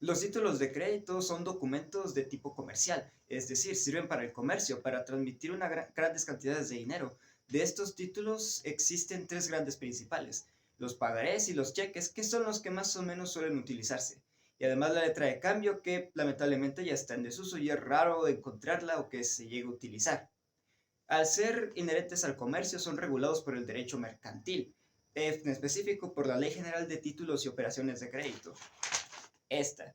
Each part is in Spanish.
Los títulos de crédito son documentos de tipo comercial, es decir, sirven para el comercio, para transmitir grandes cantidades de dinero. De estos títulos existen tres grandes principales: los pagarés y los cheques, que son los que más o menos suelen utilizarse. Y además la letra de cambio, que lamentablemente ya está en desuso y es raro encontrarla o que se llegue a utilizar. Al ser inherentes al comercio, son regulados por el derecho mercantil, en específico por la Ley General de Títulos y Operaciones de Crédito. Esta.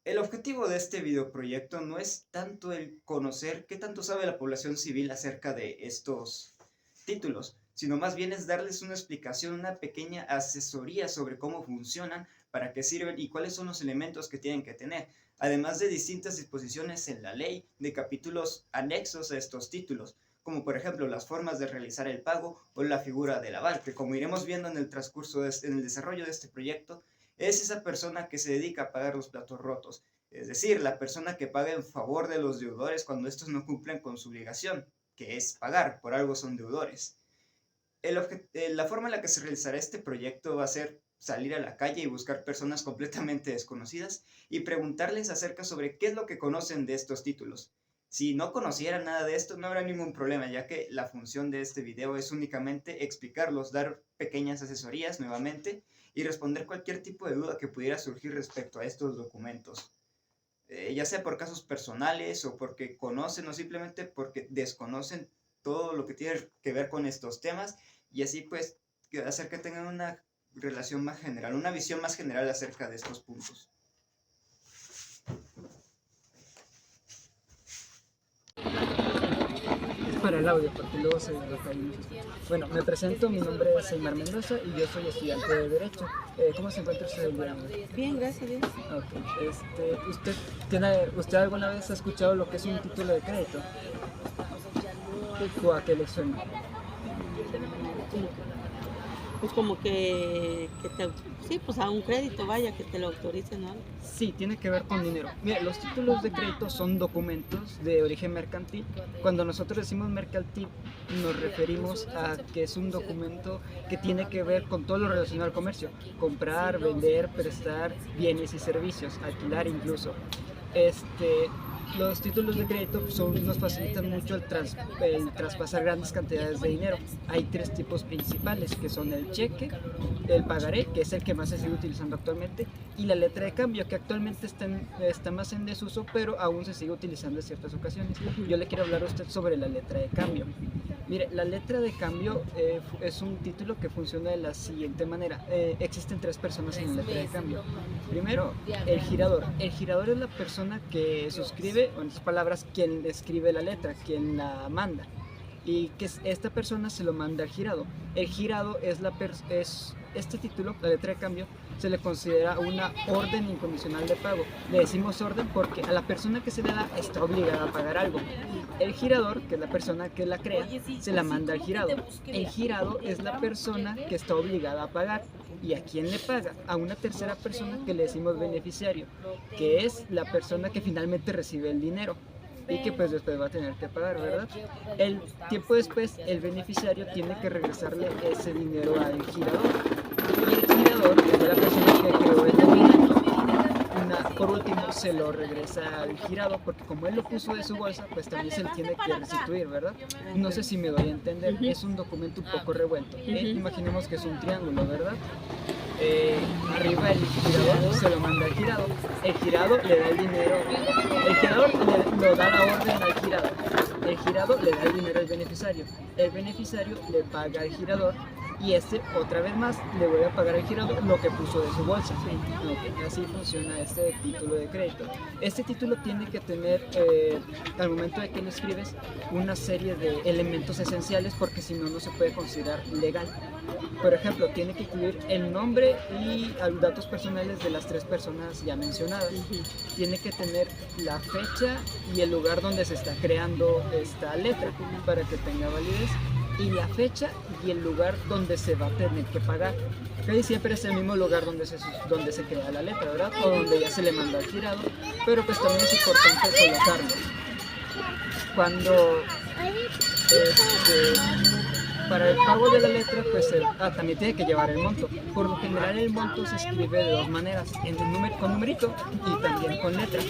El objetivo de este videoproyecto no es tanto el conocer qué tanto sabe la población civil acerca de estos títulos, sino más bien es darles una explicación, una pequeña asesoría sobre cómo funcionan, para qué sirven y cuáles son los elementos que tienen que tener, además de distintas disposiciones en la ley de capítulos anexos a estos títulos, como por ejemplo las formas de realizar el pago o la figura del aval, que como iremos viendo en el transcurso, en el desarrollo de este proyecto, es esa persona que se dedica a pagar los platos rotos, es decir, la persona que paga en favor de los deudores cuando estos no cumplen con su obligación, que es pagar, por algo son deudores. La forma en la que se realizará este proyecto va a ser salir a la calle y buscar personas completamente desconocidas y preguntarles acerca sobre qué es lo que conocen de estos títulos. Si no conocieran nada de esto, no habrá ningún problema, ya que la función de este video es únicamente explicarlos, dar pequeñas asesorías nuevamente y responder cualquier tipo de duda que pudiera surgir respecto a estos documentos. Ya sea por casos personales o porque conocen o simplemente porque desconocen todo lo que tiene que ver con estos temas, y así pues hacer que tengan una relación más general, una visión más general acerca de estos puntos. Para el audio, porque luego se lo cae. Bueno, me presento, mi nombre es Aymar Mendoza y yo soy estudiante de Derecho. ¿Cómo se encuentra usted el día de hoy? Bien, gracias a Dios. ¿Usted alguna vez ha escuchado lo que es un título de crédito? ¿O a qué le suena? Pues como que sí, pues a un crédito, vaya, que te lo autoricen, ¿no? Sí, tiene que ver con dinero. Mira, los títulos de crédito son documentos de origen mercantil. Cuando nosotros decimos mercantil, nos referimos a que es un documento que tiene que ver con todo lo relacionado al comercio: comprar, vender, prestar bienes y servicios, alquilar incluso. Los títulos de crédito nos facilitan mucho el traspasar grandes cantidades de dinero. Hay tres tipos principales, que son el cheque, el pagaré, que es el que más se sigue utilizando actualmente, y la letra de cambio, que actualmente está más en desuso, pero aún se sigue utilizando en ciertas ocasiones. Yo le quiero hablar a usted sobre la letra de cambio. Mire, la letra de cambio es un título que funciona de la siguiente manera. Existen tres personas en la letra de cambio. Primero, el girador. El girador es la persona que suscribe, o en otras palabras, quien escribe la letra, quien la manda. Y que esta persona se lo manda al girado. El girado es este título, la letra de cambio, se le considera una orden incondicional de pago. Le decimos orden porque a la persona que se le da está obligada a pagar algo. El girador, que es la persona que la crea, se la manda al girado. El girado es la persona que está obligada a pagar. ¿Y a quién le paga? A una tercera persona que le decimos beneficiario, que es la persona que finalmente recibe el dinero y que pues después va a tener que pagar, ¿verdad? El tiempo después, el beneficiario tiene que regresarle ese dinero al girador, y el girador es la persona que creó el documento. Por último, se lo regresa al girado, porque como él lo puso de su bolsa, pues también se le tiene que restituir, ¿verdad? No sé si me doy a entender. Es un documento un poco revuelto. Imaginemos que es un triángulo, ¿verdad? Arriba el girador se lo manda al girado. El girado le da el dinero. El girador lo da la orden al girado. El girado le da el dinero al beneficiario. El beneficiario le paga al girador, y otra vez más le voy a pagar al girador lo que puso de su bolsa. Así funciona este título de crédito. Este título tiene que tener, al momento de que lo escribes, una serie de elementos esenciales, porque si no, no se puede considerar legal. Por ejemplo, tiene que incluir el nombre y datos personales de las tres personas ya mencionadas. Tiene que tener la fecha y el lugar donde se está creando esta letra para que tenga validez, y la fecha y el lugar donde se va a tener que pagar. Casi siempre es el mismo lugar donde se crea la letra, ¿verdad? O donde ya se le manda al girado, pero pues también es importante colocarlo. para el pago de la letra, pues también tiene que llevar el monto. Por lo general el monto se escribe de dos maneras, con numerito y también con letra.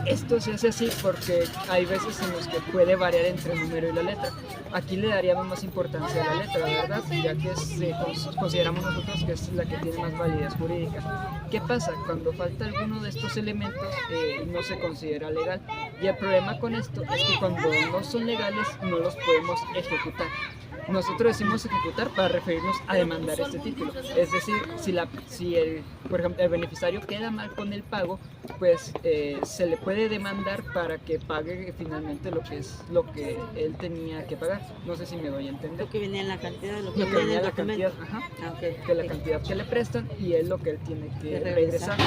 Esto se hace así porque hay veces en los que puede variar entre el número y la letra. Aquí le daríamos más importancia a la letra, ¿verdad? Ya que consideramos nosotros que es la que tiene más validez jurídica. ¿Qué pasa? Cuando falta alguno de estos elementos no se considera legal. Y el problema con esto es que cuando no son legales no los podemos ejecutar. Nosotros decimos ejecutar para referirnos a demandar este título. Es decir, por ejemplo, el beneficiario queda mal con el pago, pues se le puede demandar para que pague finalmente lo que él tenía que pagar. No sé si me doy a entender. Lo que venía en la cantidad, lo que venía en la cantidad, que la cantidad que le prestan y él lo que él tiene que regresar.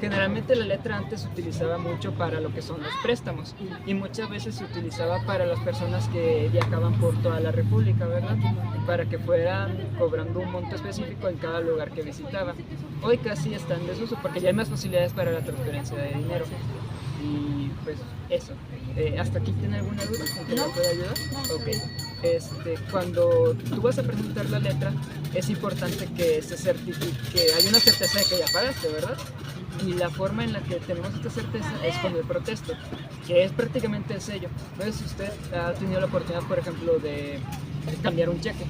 Generalmente la letra antes se utilizaba mucho para lo que son los préstamos y muchas veces se utilizaba para las personas que viajaban por toda la República, ¿verdad? Para que fueran cobrando un monto específico en cada lugar que visitaban. Hoy casi está en desuso porque ya hay más facilidades para la transferencia de dinero. Y pues eso. ¿Hasta aquí tiene alguna duda? ¿En qué me puede ayudar? Ok. Cuando tú vas a presentar la letra, es importante que se certifique, que hay una certeza de que ya pagaste, ¿verdad? Y la forma en la que tenemos esta certeza es con el protesto, que es prácticamente el sello. No sé si usted ha tenido la oportunidad, por ejemplo, de cambiar un cheque.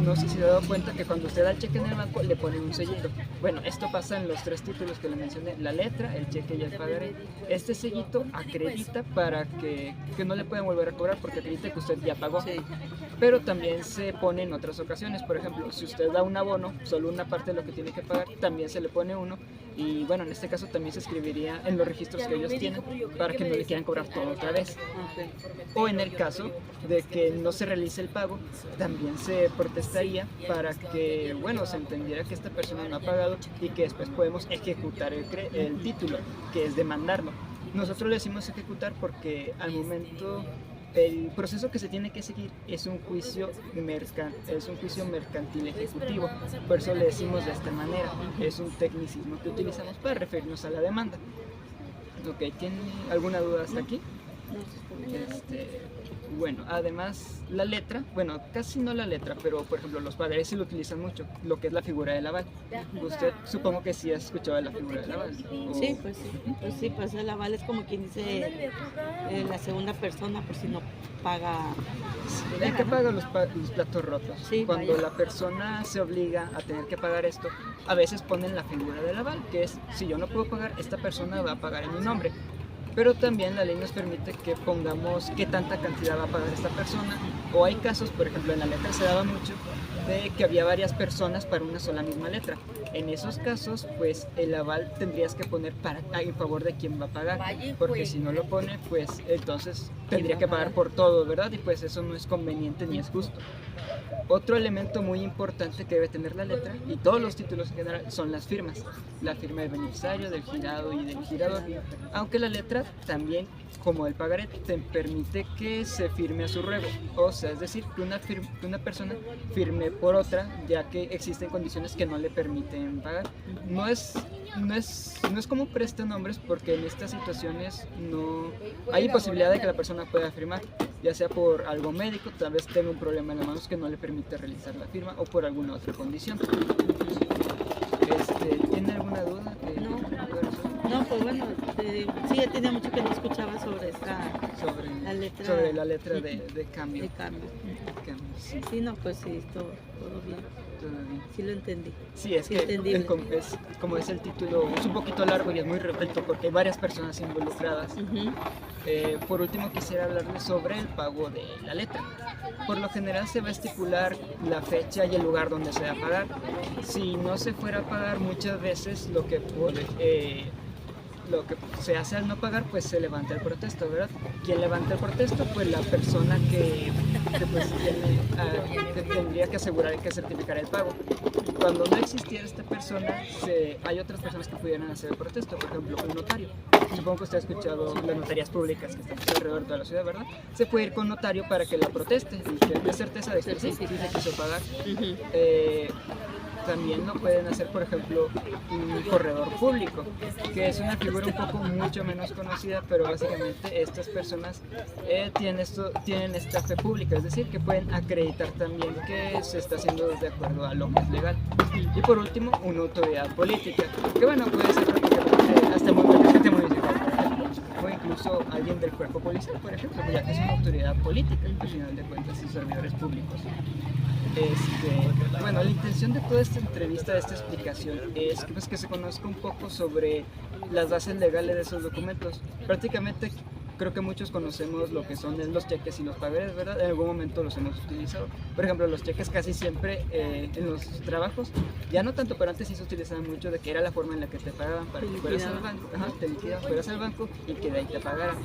No sé si se ha dado cuenta que cuando usted da el cheque en el banco le ponen un sellito. Bueno, esto pasa en los tres títulos que le mencioné, la letra, el cheque y el pagaré. Este sellito acredita para que no le pueden volver a cobrar porque acredita que usted ya pagó. Sí. Pero también se pone en otras ocasiones, por ejemplo, si usted da un abono, solo una parte de lo que tiene que pagar, también se le pone uno. Y bueno, en este caso también se escribiría en los registros que ellos tienen para que no le quieran cobrar todo otra vez. O en el caso de que no se realice el pago, también se protestaría para que, bueno, se entendiera que esta persona no ha pagado y que después podemos ejecutar el título, que es demandarlo. Nosotros le decimos ejecutar porque al momento el proceso que se tiene que seguir es un juicio mercantil ejecutivo, por eso le decimos de esta manera, es un tecnicismo que utilizamos para referirnos a la demanda. Ok, ¿tiene alguna duda hasta aquí? Bueno, además la letra, bueno, casi no la letra, pero por ejemplo los padres sí lo utilizan mucho, lo que es la figura del aval. Usted supongo que sí ha escuchado de la figura del aval. Sí, pues sí. Pues el aval es como quien dice la segunda persona por si no paga. El que paga los platos rotos. Sí, cuando vaya. la persona se obliga a tener que pagar esto, a veces ponen la figura del aval, que es, si yo no puedo pagar, esta persona va a pagar en mi nombre. Pero también la ley nos permite que pongamos qué tanta cantidad va a pagar esta persona. O hay casos, por ejemplo, en la letra se daba mucho de que había varias personas para una sola misma letra. En esos casos, pues el aval tendrías que poner en favor de quién va a pagar, porque si no lo pone, pues entonces tendría que pagar por todo, ¿verdad? Y pues eso no es conveniente ni es justo. Otro elemento muy importante que debe tener la letra, y todos los títulos en general, son las firmas. La firma del beneficiario, del girado y del girador. Aunque la letra también, como el pagaré, te permite que se firme a su ruego. O sea, es decir, que una persona firme por otra, ya que existen condiciones que no le permiten pagar. No es como prestanombres, porque en estas situaciones no hay posibilidad de que la persona pueda firmar, ya sea por algo médico, tal vez tenga un problema en las manos que no le permite realizar la firma, o por alguna otra condición. ¿Tiene alguna duda? No, pues bueno, sí, ya tenía mucho que no escuchaba sobre la letra de cambio. De cambio. Sí. Sí, no, pues sí, todo bien. Sí lo entendí. Sí, es que como es el título, es un poquito largo y es muy revuelto porque hay varias personas involucradas. Por último quisiera hablarles sobre el pago de la letra. Por lo general se va a estipular la fecha y el lugar donde se va a pagar. Si no se fuera a pagar, muchas veces lo que se hace al no pagar, pues se levanta el protesto, ¿verdad? ¿Quién levanta el protesto? Pues la persona que tendría que asegurar que certificara el pago. Cuando no existiera esta persona, hay otras personas que pudieran hacer el protesto, por ejemplo, un notario. supongo que usted ha escuchado las notarías públicas que están alrededor de toda la ciudad, ¿verdad? Se puede ir con notario para que la proteste y que dé certeza de que sí se quiso pagar. También lo pueden hacer, por ejemplo, un corredor público, que es una figura un poco mucho menos conocida, pero básicamente estas personas tienen esta fe pública, es decir, que pueden acreditar también que se está haciendo de acuerdo a lo que es legal. Y por último, una autoridad política, que bueno, puede ser prácticamente hasta gente municipal, por ejemplo, o incluso alguien del cuerpo policial, por ejemplo, ya que es una autoridad política, al final de cuentas, y servidores públicos. Bueno, la intención de toda esta entrevista, de esta explicación, es que, pues, que se conozca un poco sobre las bases legales de esos documentos. Prácticamente creo que muchos conocemos lo que son los cheques y los pagarés, ¿verdad? En algún momento los hemos utilizado. Por ejemplo, los cheques casi siempre en los trabajos, ya no tanto, pero antes sí se utilizaba mucho de que era la forma en la que te pagaban para que fueras al banco, te liquidaban, fueras al banco y que de ahí te pagaran.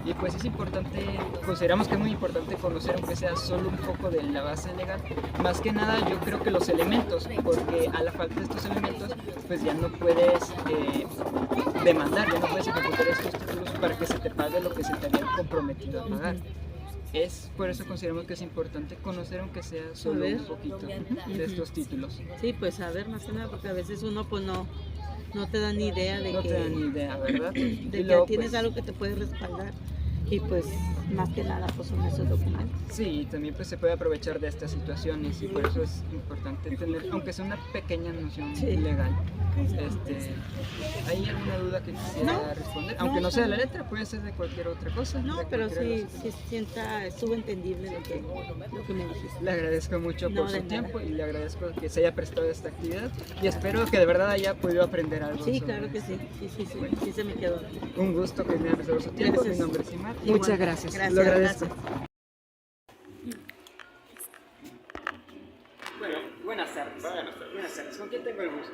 Y pues es importante, consideramos que es muy importante conocer, aunque sea solo un poco de la base legal. Más que nada yo creo que los elementos, porque a la falta de estos elementos, pues ya no puedes demandar, ya no puedes ejecutar estos títulos para que se te pague lo que se te había comprometido a pagar. Es por eso consideramos que es importante conocer, aunque sea solo un poquito de estos títulos. Sí, pues saber más que nada, porque a veces uno pues no te da ni idea de no que... te da ni idea, ¿verdad? De que luego, tienes pues, algo que te puede respaldar. Y pues más que nada pues son esos documentos. Sí, también pues se puede aprovechar de estas situaciones y por eso es importante tener, aunque sea una pequeña noción legal. ¿Hay alguna duda que quisiera responder? Aunque no sea de la letra, puede ser de cualquier otra cosa. No, pero sí estuvo entendible lo que me dijiste. Le agradezco mucho por su tiempo y le agradezco que se haya prestado a esta actividad y espero que de verdad haya podido aprender algo. Sí, claro que sí. Bueno, sí se me quedó. Un gusto que me haya prestado su tiempo. Mi nombre es Imar. Muchas gracias. Lo agradezco. Gracias. Bueno, buenas tardes. Buenas tardes. ¿Con quién tengo el gusto?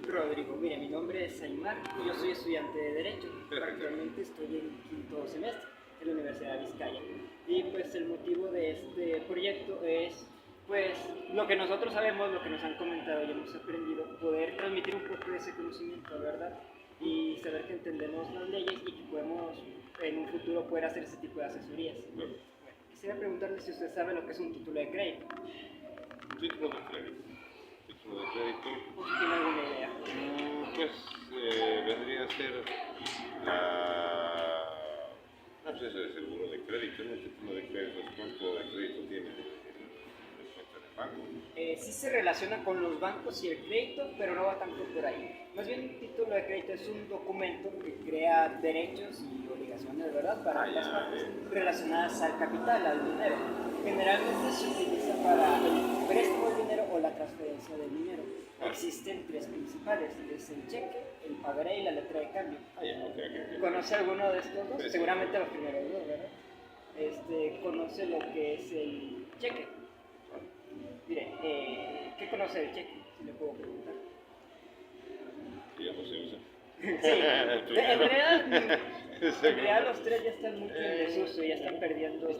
Rodrigo. Mire, mi nombre es Aymar y yo soy estudiante de Derecho. Actualmente estoy en quinto semestre en la Universidad de Vizcaya. Y pues el motivo de este proyecto es, pues, lo que nosotros sabemos, lo que nos han comentado y hemos aprendido, poder transmitir un poco de ese conocimiento, ¿verdad? Y saber que entendemos las leyes y que podemos en un futuro poder hacer ese tipo de asesorías. Bueno, quisiera preguntarle si usted sabe lo que es un título de crédito. Título de crédito. ¿O si tiene alguna idea? Pues vendría a ser no sé si es el seguro de crédito, ¿no? El título de crédito, ¿cuánto de crédito tiene el cuenta de banco? Sí se relaciona con los bancos y el crédito, pero no va tanto por ahí. Más bien un título de crédito es un documento que crea derechos y obligaciones, ¿verdad?, para ambas partes relacionadas al capital, al dinero. Generalmente se utiliza para el préstamo de dinero o la transferencia del dinero. Existen tres principales, es el cheque, el pagaré y la letra de cambio. ¿Conoce alguno de estos dos? Sí. Seguramente los primeros dos, ¿verdad? ¿Conoce lo que es el cheque? Mire, ¿qué conoce del cheque? Si le puedo preguntar. Ya no se usa. Sí, en realidad los tres ya están mucho en desuso, ya están perdiendo. Pues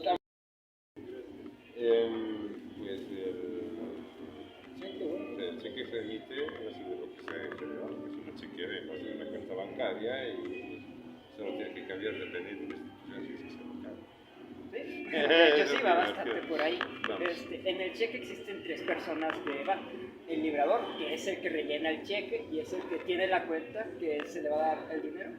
el cheque se emite así de lo que se ha hecho, ¿no? Es una chequera en base a una cuenta bancaria y se lo tiene que cambiar dependiendo de la institución si es que se lo cambia. ¿Sí? De hecho, sí, va bastante por ahí. En el cheque existen tres personas de banco. El librador, que es el que rellena el cheque y es el que tiene la cuenta que se le va a dar el dinero.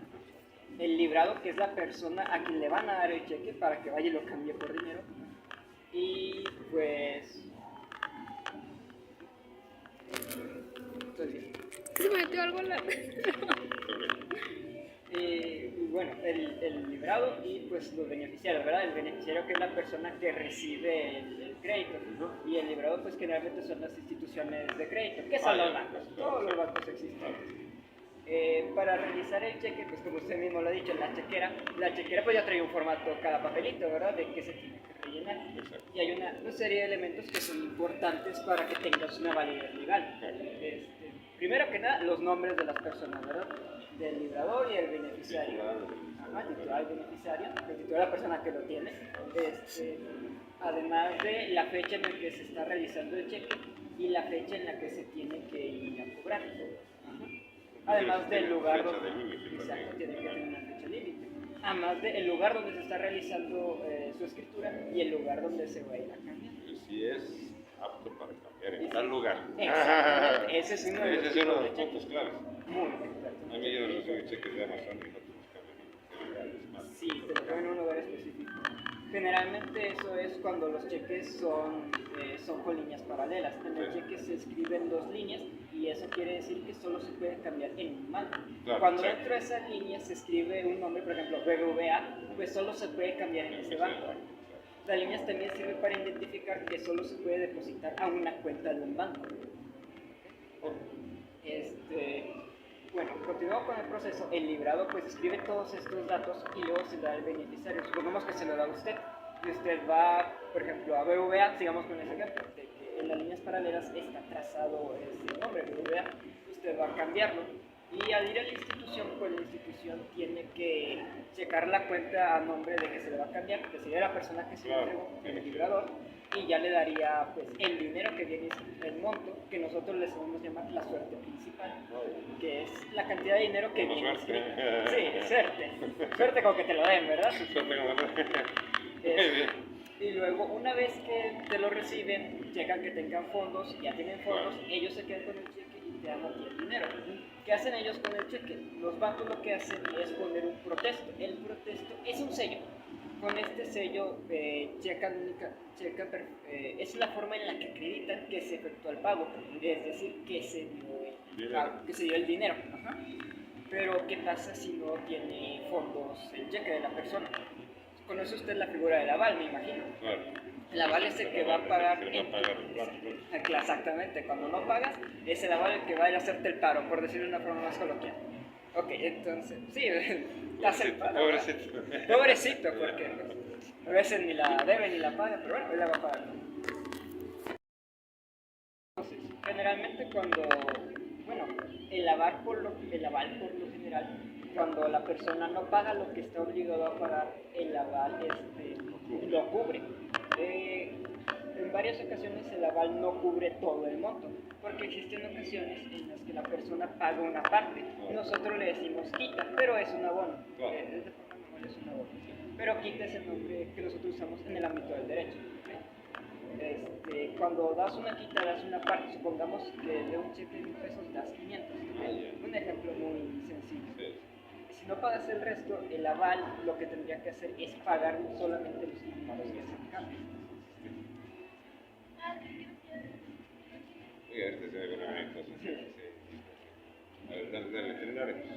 El librado, que es la persona a quien le van a dar el cheque para que vaya y lo cambie por dinero. Y pues... Se metió algo en la... Bueno, el librado y pues los beneficiarios, ¿verdad? El beneficiario, que es la persona que recibe el crédito, y el librado pues generalmente son las instituciones de crédito, que son los bancos, todos los bancos existen. Para realizar el cheque, pues como usted mismo lo ha dicho, la chequera pues ya trae un formato, cada papelito, ¿verdad?, de que se tiene que rellenar. Y hay una serie de elementos que son importantes para que tengas una validez legal. Primero que nada, los nombres de las personas, ¿verdad?, del librador y el beneficiario. El titular beneficiario, el titular, la persona que lo tiene. Además de la fecha en la que se está realizando el cheque y la fecha en la que se tiene que ir a cobrar. Además del lugar fecha donde, de límite exacto, también. tiene que tener una fecha límite. Además del lugar donde se está realizando su escritura y el lugar donde se va a ir a cambiar. Si es apto para cambiar Y en tal sí, lugar. exactamente, ese es uno de los Ese es uno de tipos los de puntos claves. muy exacto. A mí yo no recibo cheques de Amazon y no tenemos que Sí, te lo ponen en un lugar específico. Generalmente eso es cuando los cheques son con líneas paralelas. En el cheque se escriben dos líneas y eso quiere decir que solo se puede cambiar en un banco. Claro, Cuando exacto. dentro de esa línea se escribe un nombre, por ejemplo BBVA, pues solo se puede cambiar en ese banco. Las líneas también sirven para identificar que solo se puede depositar a una cuenta de un banco. Bueno, continuamos con el proceso. El librado pues escribe todos estos datos y luego se da al beneficiario. Supongamos que se lo da a usted y usted va, por ejemplo, a BBVA, sigamos con ese ejemplo, de que en las líneas paralelas está trazado ese nombre, BBVA, usted va a cambiarlo y al ir a la institución, pues la institución tiene que checar la cuenta a nombre de que se le va a cambiar, que sería la persona que se le entregó, el librador, y ya le daría pues el dinero que viene, el monto, que nosotros le sabemos llamar la suerte principal, que es la cantidad de dinero que viene. Sí, suerte con que te lo den, ¿verdad? Y luego, una vez que te lo reciben, checan que tengan fondos, ya tienen fondos, ellos se quedan con el cheque y te dan a ti el dinero. ¿Qué hacen ellos con el cheque? Los bancos lo que hacen es poner un protesto. El protesto es un sello. Con este sello es la forma en la que acreditan que se efectuó el pago, es decir, que se dio el dinero. Ajá. Pero, ¿qué pasa si no tiene fondos el cheque de la persona? Conoce usted la figura del aval, me imagino. Claro. El aval es el que va a pagar. Claro. Exactamente, cuando no pagas, es el aval el que va a ir a hacerte el paro, por decirlo de una forma más coloquial. Ok, entonces, sí, te hace el paro. Pobrecito. Pobrecito, porque a veces ni la debe ni la paga, pero bueno, él la va a pagar. Generalmente el aval por lo general, cuando la persona no paga lo que está obligado a pagar, el aval lo cubre. En varias ocasiones el aval no cubre todo el monto, porque existen ocasiones en las que la persona paga una parte. Nosotros le decimos quita, pero es un abono. De forma normal es un abono. Pero quita es el nombre que nosotros usamos en el ámbito del derecho. Cuando das una quita, das una parte. Supongamos que de un cheque de 1,000 pesos das 500. Un ejemplo muy sencillo. Si no pagas el resto, el aval lo que tendría que hacer es pagar solamente los estimados que se encargan.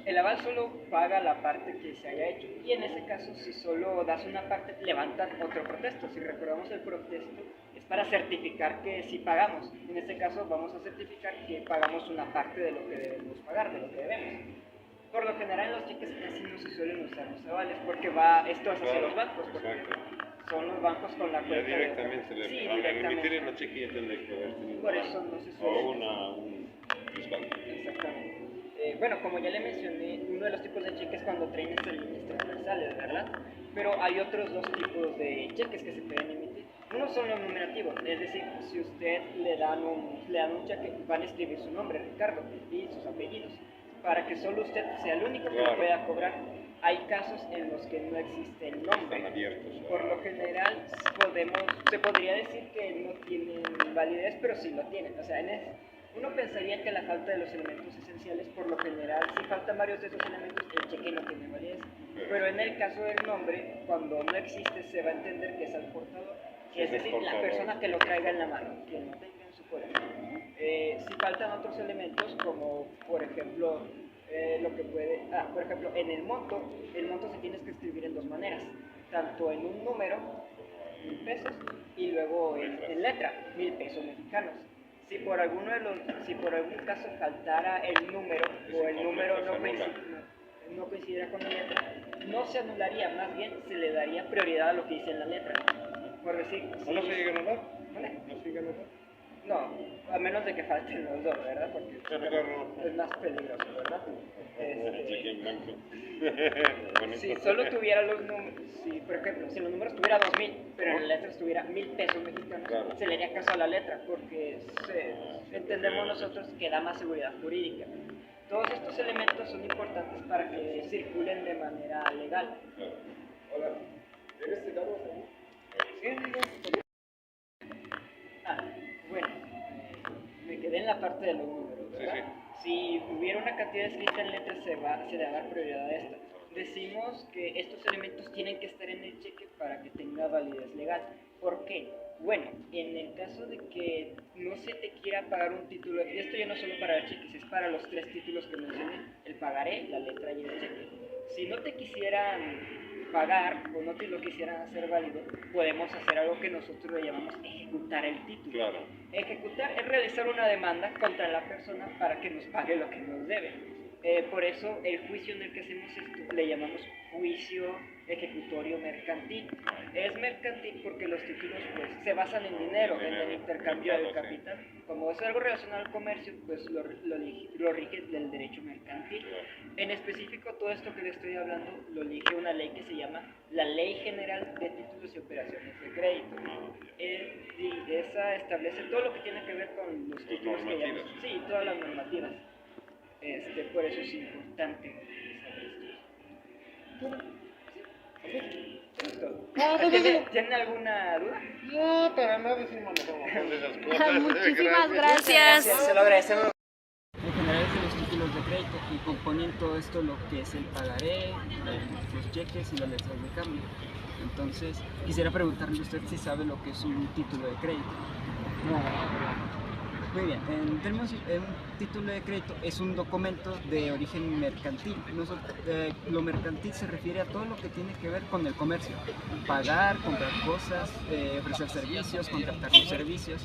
El aval solo paga la parte que se haya hecho y en ese caso si solo das una parte levantan otro protesto. Si recordamos el protesto es para certificar que sí pagamos. En este caso vamos a certificar que pagamos una parte de lo que debemos pagar, de lo que debemos. Por lo general en los cheques casi no se suelen usar los avales porque esto es hacia los bancos. Son los bancos con la cuenta. Directamente directamente. emitir en la chequilla tendría que haber tenido. Por eso no se suele. O un fiscal. Exactamente. Bueno, como ya le mencioné, uno de los tipos de cheques cuando traen estas líneas transversales, ¿verdad? Pero hay otros dos tipos de cheques que se pueden emitir. Uno son los numerativos, es decir, si usted le dan un cheque, van a escribir su nombre, Ricardo, y sus apellidos, para que solo usted sea el único que lo pueda cobrar. Hay casos en los que no existe el nombre. Están abiertos. Por lo general, se podría decir que no tienen validez, pero sí lo tienen. O sea, uno pensaría que la falta de los elementos esenciales, por lo general, si faltan varios de esos elementos, el cheque no tiene validez. Pero en el caso del nombre, cuando no existe, se va a entender que es el portador. Es decir, la persona que lo traiga en la mano, quien lo tenga en su poder. Si faltan otros elementos, como por ejemplo, por ejemplo, en el monto se tiene que escribir en dos maneras, tanto en un número, 1,000 pesos, y luego en letra, 1,000 pesos mexicanos. Si por algún caso faltara el número o el número no coincidiera con la letra, no se anularía, más bien se le daría prioridad a lo que dice en la letra. Por decir, ¿No se llega a anotar? ¿Vale? ¿No se llega a anotar? No, a menos de que falten los dos, ¿verdad? Porque es más peligroso, ¿verdad? Cheque en blanco. Si solo tuviera los números, por ejemplo, si los números tuviera 2,000, pero en la letra estuviera 1,000 pesos mexicanos, Claro. se le haría caso a la letra, porque entendemos nosotros que da más seguridad jurídica. Todos estos elementos son importantes para que circulen de manera legal. Hola, ¿tienes cigarros ahí? Sí, Bueno, me quedé en la parte de los números, ¿verdad? Si hubiera una cantidad escrita en letras, se le va a dar prioridad a esta. Decimos que estos elementos tienen que estar en el cheque para que tenga validez legal. ¿Por qué? Bueno, en el caso de que no se te quiera pagar un título, y esto ya no solo para los cheques, es para los 3 títulos que mencioné, el pagaré, la letra y el cheque. Si no te quisieran pagar o no te lo quisieran hacer válido, podemos hacer algo que nosotros le llamamos ejecutar el título. Claro. Ejecutar es realizar una demanda contra la persona para que nos pague lo que nos debe. Por eso el juicio en el que hacemos esto le llamamos juicio ejecutorio mercantil. Es mercantil porque los títulos pues, se basan en dinero, en el intercambio del capital. Como es algo relacionado al comercio, pues lo rige el derecho mercantil. En específico, todo esto que le estoy hablando lo rige una ley que se llama la Ley General de Títulos y Operaciones de Crédito. Y esa establece todo lo que tiene que ver con los títulos que llamamos. Sí, todas las normativas. Por eso es importante saber esto. ¿Tienen alguna duda? No, para nada, sí manejamos de esas cosas. Muchísimas gracias. Se lo agradecemos. En general es de los títulos de crédito y componen todo esto lo que es el pagaré, los cheques y las letras de cambio. Entonces, quisiera preguntarle a usted si sabe lo que es un título de crédito. No. Muy bien, en términos, un título de crédito es un documento de origen mercantil. Lo mercantil se refiere a todo lo que tiene que ver con el comercio. Pagar, comprar cosas, ofrecer servicios, contratar los servicios.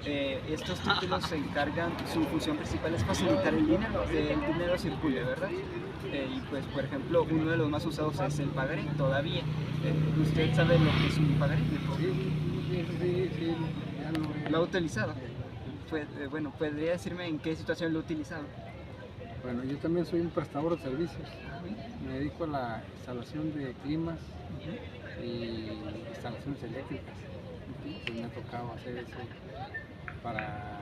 Estos títulos se encargan, su función principal es facilitar el dinero, que el dinero circule, ¿verdad? Y pues, por ejemplo, uno de los más usados es el pagaré, todavía. ¿Usted sabe lo que es un pagaré? Sí, ya ¿Lo ha utilizado? Bueno, ¿podría decirme en qué situación lo ha utilizado? Bueno, yo también soy un prestador de servicios. Me dedico a la instalación de climas y instalaciones eléctricas. Pues me ha tocado hacer eso para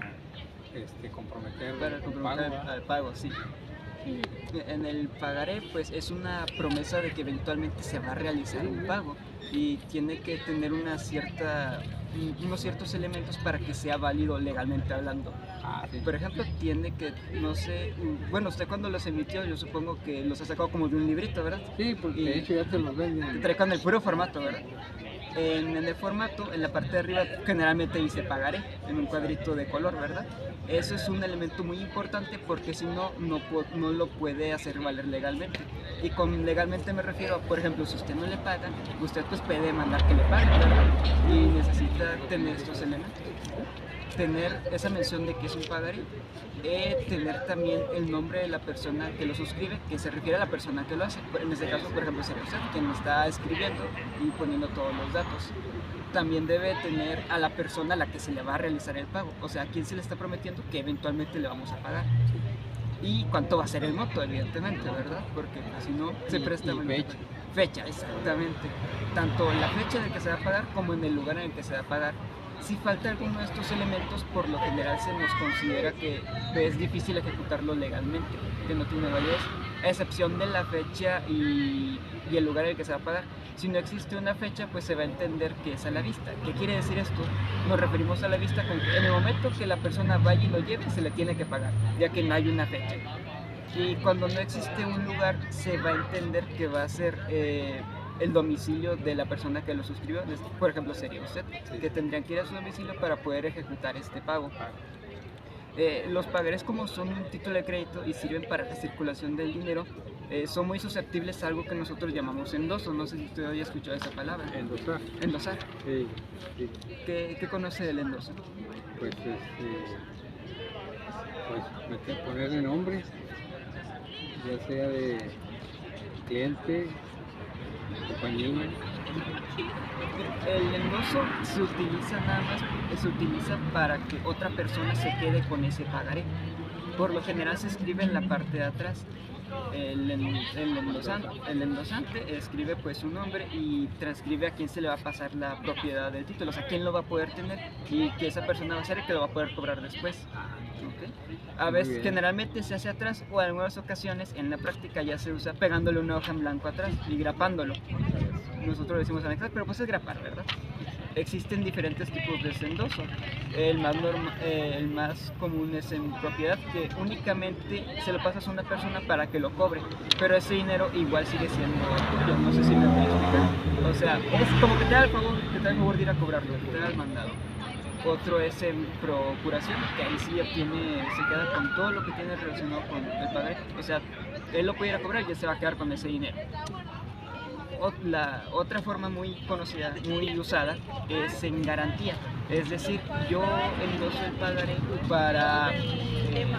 comprometer Al pago, sí. En el pagaré, pues es una promesa de que eventualmente se va a realizar un pago y tiene que tener unos ciertos elementos para que sea válido legalmente hablando. Por ejemplo, tiene que, no sé, bueno, usted cuando los emitió, yo supongo que los ha sacado como de un librito, ¿verdad? Sí, porque de hecho ya te los venden. Te trae con el puro formato, ¿verdad? En el formato, en la parte de arriba, generalmente dice pagaré, en un cuadrito de color, ¿verdad? Eso es un elemento muy importante porque si no, no lo puede hacer valer legalmente. Y con legalmente me refiero a, por ejemplo, si usted no le paga, usted pues puede demandar que le paguen, ¿verdad? Y necesita tener estos elementos. Tener esa mención de que es un pagaré, tener también el nombre de la persona que lo suscribe, que se refiere a la persona que lo hace. En este caso, por ejemplo, sería usted quien lo está escribiendo y poniendo todos los datos. También debe tener a la persona a la que se le va a realizar el pago, o sea, a quien se le está prometiendo que eventualmente le vamos a pagar. Y cuánto va a ser el monto, evidentemente, ¿verdad? Porque si no, se presta... fecha. Fecha, exactamente. Tanto la fecha de que se va a pagar como en el lugar en el que se va a pagar. Si falta alguno de estos elementos, por lo general se nos considera que es difícil ejecutarlo legalmente, que no tiene validez, a excepción de la fecha y el lugar en el que se va a pagar. Si no existe una fecha, pues se va a entender que es a la vista. ¿Qué quiere decir esto? Nos referimos a la vista con que en el momento que la persona vaya y lo lleve, se le tiene que pagar, ya que no hay una fecha. Y cuando no existe un lugar, se va a entender que va a ser el domicilio de la persona que lo suscribió. Por ejemplo, sería usted, que tendrían que ir a su domicilio para poder ejecutar este pago. Los pagarés, como son un título de crédito y sirven para la circulación del dinero, son muy susceptibles a algo que nosotros llamamos endoso. No sé si usted haya escuchado esa palabra. Endosar. Endosar. Sí. ¿Qué conoce del endoso? Pues ponerle nombre, ya sea de cliente, compañía. El endoso se utiliza para que otra persona se quede con ese pagaré. Por lo general se escribe en la parte de atrás el endosante escribe pues su nombre y transcribe a quién se le va a pasar la propiedad del título, o sea, quién lo va a poder tener y que esa persona va a ser el que lo va a poder cobrar después. ¿Okay? A veces, generalmente se hace atrás o en algunas ocasiones en la práctica ya se usa pegándole una hoja en blanco atrás y grapándolo. Nosotros le decimos anexar, pero pues es grapar, ¿verdad? Existen diferentes tipos de endoso. El más común es en propiedad, que únicamente se lo pasas a una persona para que lo cobre, pero ese dinero igual sigue siendo tuyo. No sé si me voy a explicar. O sea, es como que te da el favor de ir a cobrarlo, te da el mandado. Otro es en procuración, que ahí sí se queda con todo lo que tiene relacionado con el pagaré. O sea, él lo puede ir a cobrar y ya se va a quedar con ese dinero. La otra forma muy conocida, muy usada, es en garantía. Es decir, yo endoso el pagaré para en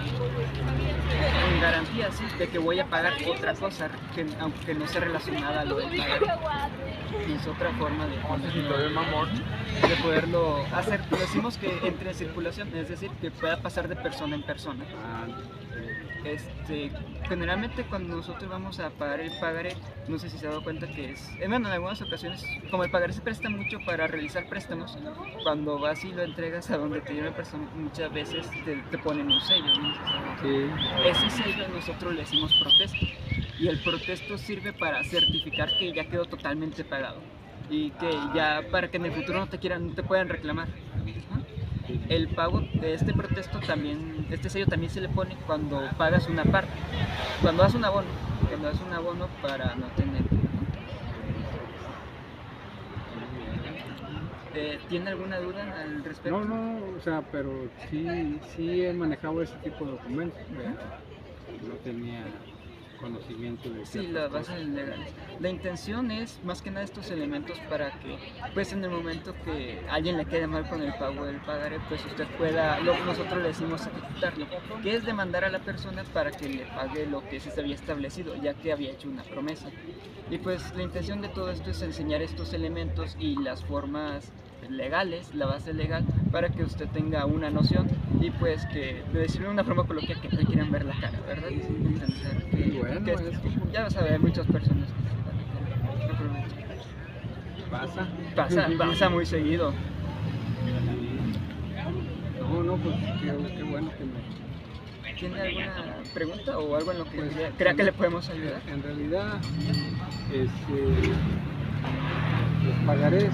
garantía, sí, de que voy a pagar otra cosa, aunque no sea relacionada a lo del pagaré. Y es otra forma de poderlo hacer. Decimos que entre en circulación, es decir, que pueda pasar de persona en persona. Generalmente cuando nosotros vamos a pagar el pagaré, no sé si se ha dado cuenta que bueno, en algunas ocasiones, como el pagaré se presta mucho para realizar préstamos, cuando vas y lo entregas a donde te lleva el préstamo, muchas veces te ponen un sello, ¿no? Sí. Ese sello nosotros le decimos protesto, y el protesto sirve para certificar que ya quedó totalmente pagado y que ya para que en el futuro no te puedan reclamar. El pago de este protesto también, este sello también se le pone cuando pagas una parte, cuando das un abono para no tener. ¿Tiene alguna duda al respecto? No, o sea, pero sí he manejado ese tipo de documentos, no tenía conocimiento de sí, las bases legales. La intención es más que nada estos elementos para que pues en el momento que alguien le quede mal con el pago del pagaré, pues usted pueda, nosotros le decimos ejecutarlo, que es demandar a la persona para que le pague lo que se había establecido, ya que había hecho una promesa. Y pues la intención de todo esto es enseñar estos elementos y las formas legales, la base legal, para que usted tenga una noción y pues que, de decirlo de una forma coloquial, que te quieran ver la cara, ¿verdad? Ya vas a ver muchas personas que pasa muy seguido. No, pues qué bueno que me... ¿Tiene alguna pregunta o algo en lo que crea que le podemos ayudar? En realidad, los pagarés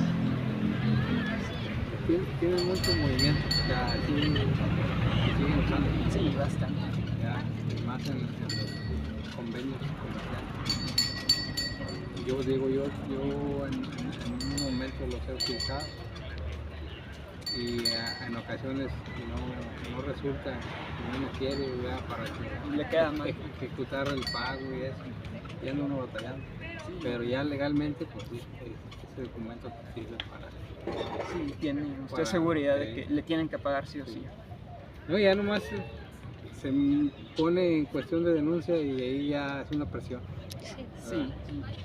tienen mucho movimiento, o sea, siguen usando. Sí, bastante. Ya, más en los convenios comerciales. Yo en un momento los he utilizado y en ocasiones no resulta, uno quiere para que le queda mal ejecutar el pago y eso, ya no uno batallando. Pero ya legalmente, pues sí, ese documento sirve para... Sí, tiene usted seguridad de que le tienen que pagar sí o sí. No, ya nomás se pone en cuestión de denuncia y ahí ya es una presión. Sí.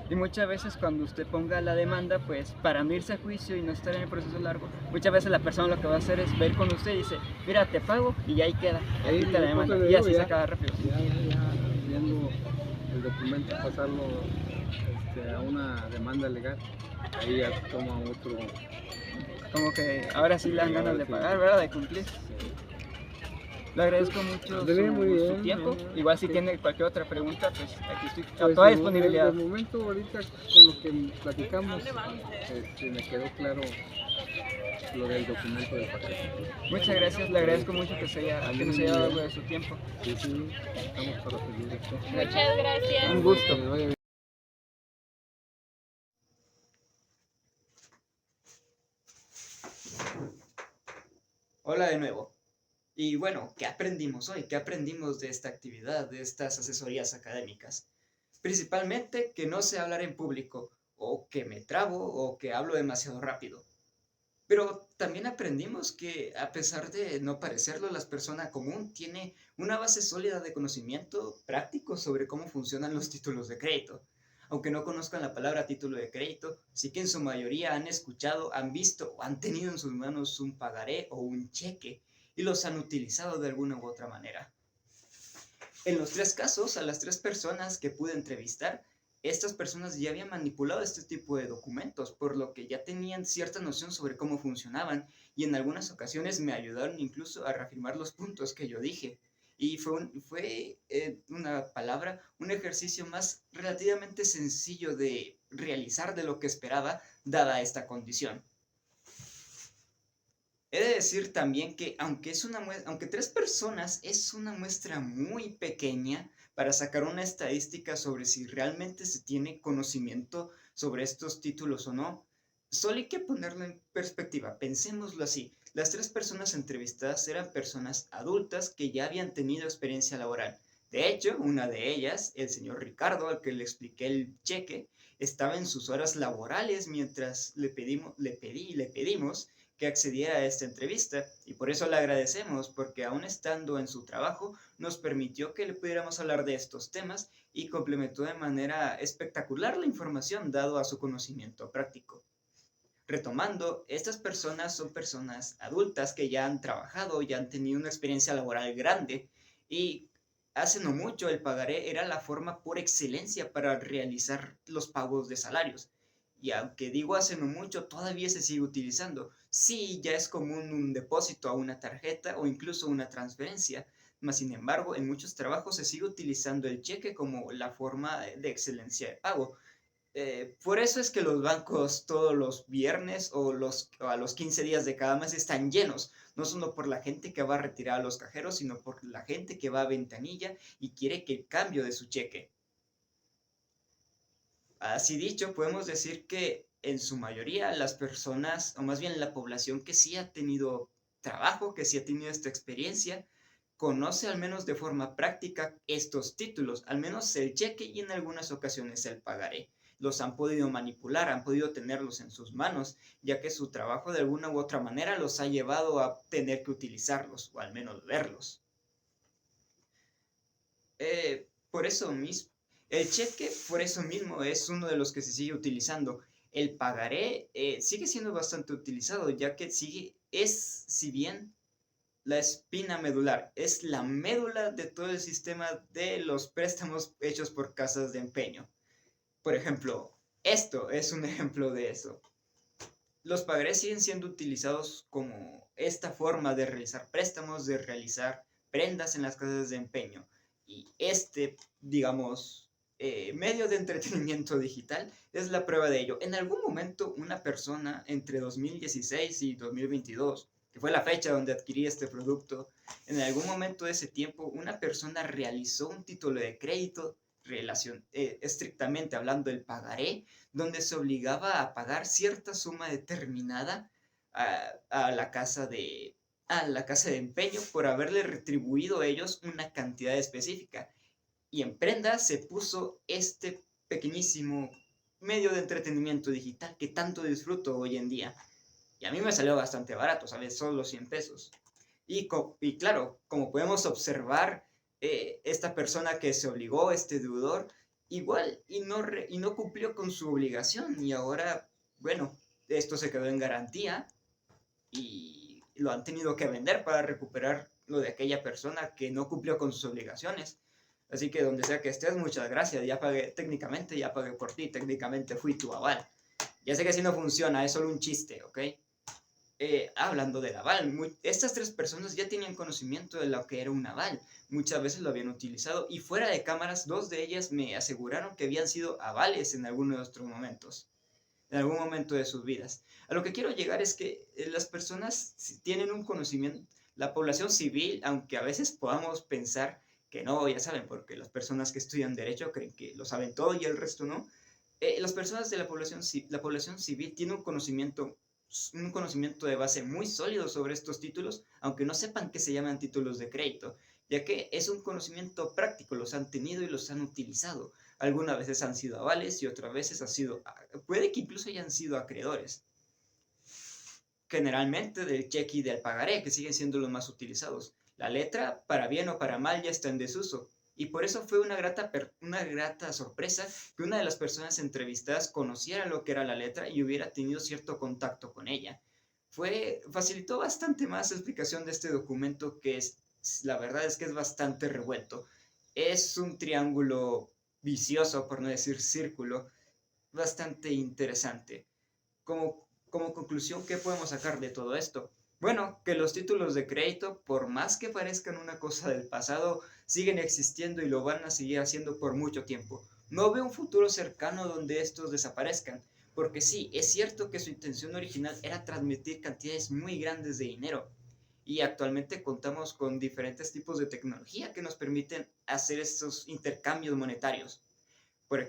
Y muchas veces cuando usted ponga la demanda, pues para no irse a juicio y no estar en el proceso largo, muchas veces la persona lo que va a hacer es ver con usted y dice, mira, te pago y ahí queda, ahí te la demanda, y así se acaba rápido. Ya viendo el documento, pasarlo a una demanda legal, ahí ya toma otro... Como que ahora sí le dan ganas de pagar, ¿verdad? De cumplir. Le agradezco mucho su tiempo. Igual si tiene cualquier otra pregunta, pues aquí estoy a toda disponibilidad. De momento, ahorita con lo que platicamos, me quedó claro lo del documento del paquete. Muchas gracias, le agradezco mucho que nos haya dado algo de su tiempo. Sí, estamos para seguir esto. Muchas gracias. Un gusto. Hola de nuevo. Y bueno, ¿qué aprendimos hoy? ¿Qué aprendimos de esta actividad, de estas asesorías académicas? Principalmente que no sé hablar en público, o que me trabo, o que hablo demasiado rápido. Pero también aprendimos que, a pesar de no parecerlo, la persona común tiene una base sólida de conocimiento práctico sobre cómo funcionan los títulos de crédito. Aunque no conozcan la palabra título de crédito, sí que en su mayoría han escuchado, han visto o han tenido en sus manos un pagaré o un cheque y los han utilizado de alguna u otra manera. En los tres casos, a las tres personas que pude entrevistar, estas personas ya habían manipulado este tipo de documentos, por lo que ya tenían cierta noción sobre cómo funcionaban y en algunas ocasiones me ayudaron incluso a reafirmar los puntos que yo dije. Y una palabra, un ejercicio más relativamente sencillo de realizar de lo que esperaba, dada esta condición. He de decir también que aunque tres personas es una muestra muy pequeña para sacar una estadística sobre si realmente se tiene conocimiento sobre estos títulos o no, solo hay que ponerlo en perspectiva. Pensémoslo así. Las tres personas entrevistadas eran personas adultas que ya habían tenido experiencia laboral. De hecho, una de ellas, el señor Ricardo, al que le expliqué el cheque, estaba en sus horas laborales mientras le pedimos que accediera a esta entrevista y por eso le agradecemos porque aún estando en su trabajo nos permitió que le pudiéramos hablar de estos temas y complementó de manera espectacular la información dado a su conocimiento práctico. Retomando, estas personas son personas adultas que ya han trabajado, ya han tenido una experiencia laboral grande y hace no mucho el pagaré era la forma por excelencia para realizar los pagos de salarios. Y aunque digo hace no mucho, todavía se sigue utilizando. Sí, ya es común un depósito a una tarjeta o incluso una transferencia, mas sin embargo, en muchos trabajos se sigue utilizando el cheque como la forma de excelencia de pago. Por eso es que los bancos todos los viernes o a los 15 días de cada mes están llenos, no solo por la gente que va a retirar a los cajeros, sino por la gente que va a ventanilla y quiere que el cambio de su cheque. Así dicho, podemos decir que en su mayoría las personas, o más bien la población que sí ha tenido trabajo, que sí ha tenido esta experiencia, conoce al menos de forma práctica estos títulos, al menos el cheque y en algunas ocasiones el pagaré. Los han podido manipular, han podido tenerlos en sus manos, ya que su trabajo de alguna u otra manera los ha llevado a tener que utilizarlos, o al menos verlos. Por eso mismo, el cheque, por eso mismo, es uno de los que se sigue utilizando. El pagaré sigue siendo bastante utilizado, ya que si bien la espina medular, es la médula de todo el sistema de los préstamos hechos por casas de empeño. Por ejemplo, esto es un ejemplo de eso. Los pagarés siguen siendo utilizados como esta forma de realizar préstamos, de realizar prendas en las casas de empeño. Y digamos, medio de entretenimiento digital es la prueba de ello. En algún momento una persona entre 2016 y 2022, que fue la fecha donde adquirí este producto, en algún momento de ese tiempo una persona realizó un título de crédito estrictamente hablando el pagaré, donde se obligaba a pagar cierta suma determinada a la casa de empeño por haberle retribuido a ellos una cantidad específica. Y en prenda se puso este pequeñísimo medio de entretenimiento digital que tanto disfruto hoy en día. Y a mí me salió bastante barato, ¿sabes? Solo 100 pesos. Y claro, como podemos observar, esta persona que se obligó, este deudor, igual y no cumplió con su obligación. Y ahora, bueno, esto se quedó en garantía y lo han tenido que vender para recuperar lo de aquella persona que no cumplió con sus obligaciones. Así que donde sea que estés, muchas gracias. Ya pagué por ti, técnicamente fui tu aval. Ya sé que así no funciona, es solo un chiste, ¿ok? Hablando del aval, estas tres personas ya tenían conocimiento de lo que era un aval. Muchas veces lo habían utilizado y fuera de cámaras, dos de ellas me aseguraron que habían sido avales en algunos de otros momentos, en algún momento de sus vidas. A lo que quiero llegar es que las personas tienen un conocimiento, la población civil, aunque a veces podamos pensar que no, ya saben, porque las personas que estudian derecho creen que lo saben todo y el resto no. Las personas de la población civil tienen un conocimiento de base muy sólido sobre estos títulos, aunque no sepan que se llaman títulos de crédito, ya que es un conocimiento práctico, los han tenido y los han utilizado. Algunas veces han sido avales y otras veces puede que incluso hayan sido acreedores. Generalmente del cheque y del pagaré, que siguen siendo los más utilizados. La letra, para bien o para mal, ya está en desuso. Y por eso fue una grata sorpresa que una de las personas entrevistadas conociera lo que era la letra y hubiera tenido cierto contacto con ella. Facilitó bastante más la explicación de este documento la verdad es que es bastante revuelto. Es un triángulo vicioso, por no decir círculo, bastante interesante. Como conclusión, ¿qué podemos sacar de todo esto? Bueno, que los títulos de crédito, por más que parezcan una cosa del pasado, siguen existiendo y lo van a seguir haciendo por mucho tiempo. No veo un futuro cercano donde estos desaparezcan, porque sí, es cierto que su intención original era transmitir cantidades muy grandes de dinero, y actualmente contamos con diferentes tipos de tecnología que nos permiten hacer estos intercambios monetarios.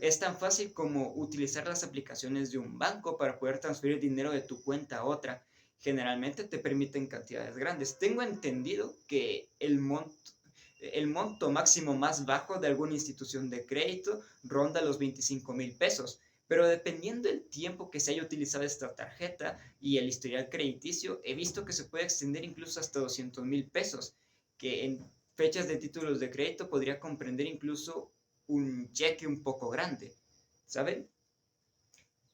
Es tan fácil como utilizar las aplicaciones de un banco para poder transferir dinero de tu cuenta a otra. Generalmente te permiten cantidades grandes. Tengo entendido que el monto máximo más bajo de alguna institución de crédito ronda los 25,000 pesos. Pero dependiendo del tiempo que se haya utilizado esta tarjeta y el historial crediticio, he visto que se puede extender incluso hasta 200,000 pesos, que en fechas de títulos de crédito podría comprender incluso un cheque un poco grande, ¿saben?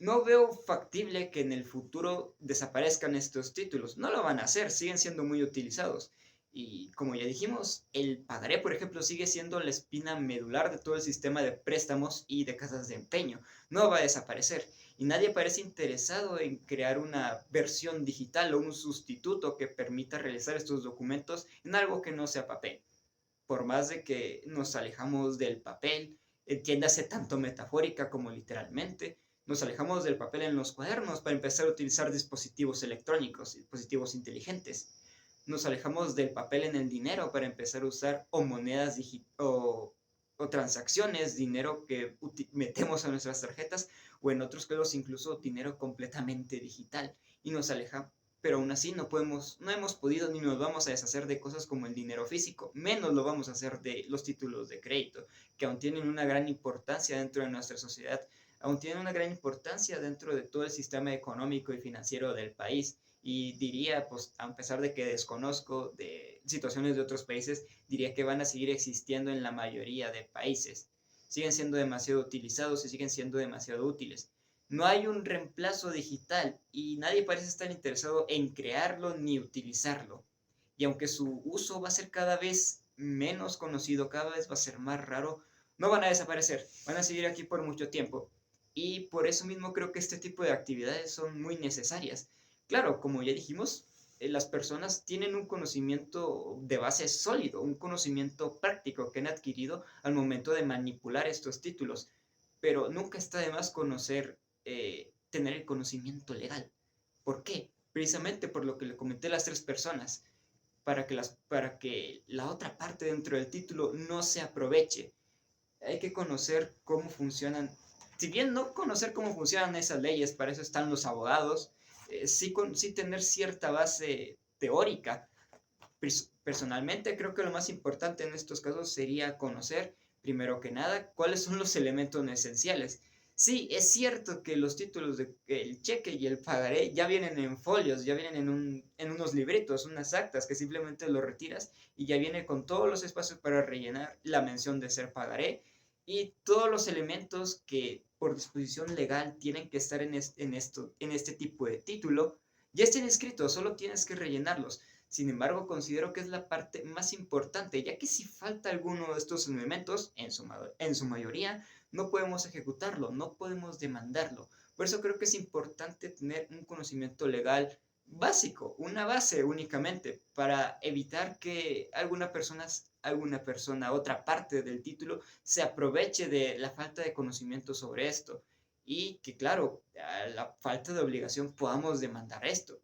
No veo factible que en el futuro desaparezcan estos títulos. No lo van a hacer, siguen siendo muy utilizados. Y como ya dijimos, el pagaré, por ejemplo, sigue siendo la espina medular de todo el sistema de préstamos y de casas de empeño. No va a desaparecer. Y nadie parece interesado en crear una versión digital o un sustituto que permita realizar estos documentos en algo que no sea papel. Por más de que nos alejamos del papel, entiéndase tanto metafórica como literalmente, nos alejamos del papel en los cuadernos para empezar a utilizar dispositivos electrónicos, dispositivos inteligentes. Nos alejamos del papel en el dinero para empezar a usar o monedas o transacciones, dinero que metemos a nuestras tarjetas, o en otros casos incluso dinero completamente digital. Y nos alejamos, pero aún así no hemos podido ni nos vamos a deshacer de cosas como el dinero físico, menos lo vamos a hacer de los títulos de crédito, que aún tienen una gran importancia dentro de nuestra sociedad, aún tienen una gran importancia dentro de todo el sistema económico y financiero del país. Y diría, pues, a pesar de que desconozco de situaciones de otros países, diría que van a seguir existiendo en la mayoría de países. Siguen siendo demasiado utilizados y siguen siendo demasiado útiles. No hay un reemplazo digital y nadie parece estar interesado en crearlo ni utilizarlo. Y aunque su uso va a ser cada vez menos conocido, cada vez va a ser más raro, no van a desaparecer, van a seguir aquí por mucho tiempo. Y por eso mismo creo que este tipo de actividades son muy necesarias. Claro, como ya dijimos, las personas tienen un conocimiento de base sólido, un conocimiento práctico que han adquirido al momento de manipular estos títulos, pero nunca está de más tener el conocimiento legal. ¿Por qué? Precisamente por lo que le comenté a las tres personas, para que la otra parte dentro del título no se aproveche. Hay que conocer cómo funcionan, si bien no conocer cómo funcionan esas leyes, para eso están los abogados, sí tener cierta base teórica. Personalmente creo que lo más importante en estos casos sería conocer, primero que nada, cuáles son los elementos esenciales. Sí, es cierto que los títulos el cheque y el pagaré ya vienen en folios, ya vienen en unos libritos, unas actas que simplemente lo retiras y ya viene con todos los espacios para rellenar la mención de ser pagaré y todos los elementos que por disposición legal tienen que estar en este tipo de título, ya estén escritos, solo tienes que rellenarlos. Sin embargo, considero que es la parte más importante, ya que si falta alguno de estos elementos, en su mayoría, no podemos ejecutarlo, no podemos demandarlo. Por eso creo que es importante tener un conocimiento legal básico, una base únicamente, para evitar que alguna persona, otra parte del título, se aproveche de la falta de conocimiento sobre esto. Y que claro, a la falta de obligación podamos demandar esto.